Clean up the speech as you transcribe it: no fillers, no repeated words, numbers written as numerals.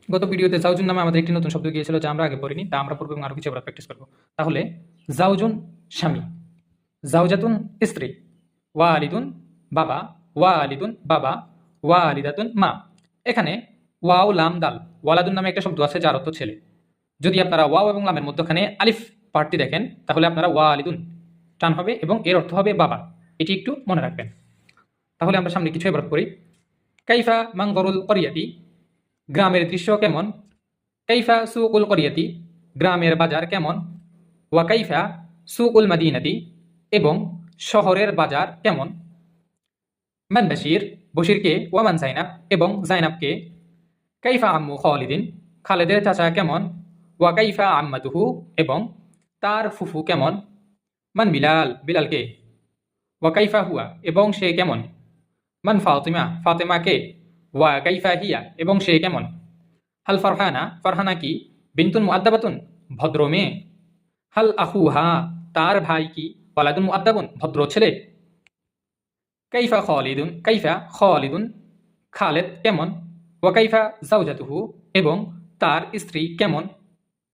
গত ভিডিওতে জাউজুন নামে আমাদের একটি নতুন শব্দ গিয়েছিল যা আমরা আগে পড়িনি, তা আমরা পড়বো এবং আরো কিছু আবার প্র্যাকটিস করবো। তাহলে জাউজুন স্বামী, জাউজাতুন স্ত্রী, ওয়ালিদুন বাবা, ওয়ালিদুন বাবা, ওয়ালিদাতুন মা। এখানে ওয়াও লাম দাল ওয়ালাদুন নামে একটা শব্দ আছে যার অর্থ ছেলে। যদি আপনারা ওয়াও এবং লামের মধ্যখানে আলিফ পার্টটি দেখেন তাহলে আপনারা ওয়ালিদুন টান হবে এবং এর অর্থ হবে বাবা। এটি একটু মনে রাখবেন। তাহলে আমরা সামনে কিছু এবার করি। কাইফা মানগরুল করিয়াতি, গ্রামের দৃশ্য কেমন। কাইফা সুকুল করিয়াতি, গ্রামের বাজার কেমন। ওয়া কাইফা সুকুল মাদিনাতি, এবং শহরের বাজার কেমন। মান বশির, বশিরকে। ওয়ামান জাইনাব, এবং জাইনাবকে। কাইফা আম্মু খালিদিন, খালেদের চাচা কেমন। ওয়া কাইফা আম্মাতুহু, এবং তার ফুফু কেমন। মান বিলাল, বিলালকে। ওয়া কাইফা হুয়া, এবং সে কেমন। মান ফাতিমা, ফাতেমাকে। ওয়া কাইফা হিয়া, এবং সে কেমন। হাল ফারহানা, ফারহানা কি। বিনতুন মুআদ্দাবাতুন, ভদ্র মেয়ে। হাল আখুহা, তার ভাই কি। ওয়ালাদুন মুআদ্দাবুন, ভদ্র ছেলে। কাইফা খালিদুন, কাইফা খালিদুন, খালেদ কেমন। ওয়া কাইফা জাওজাতুহু, এবং তার স্ত্রী কেমন।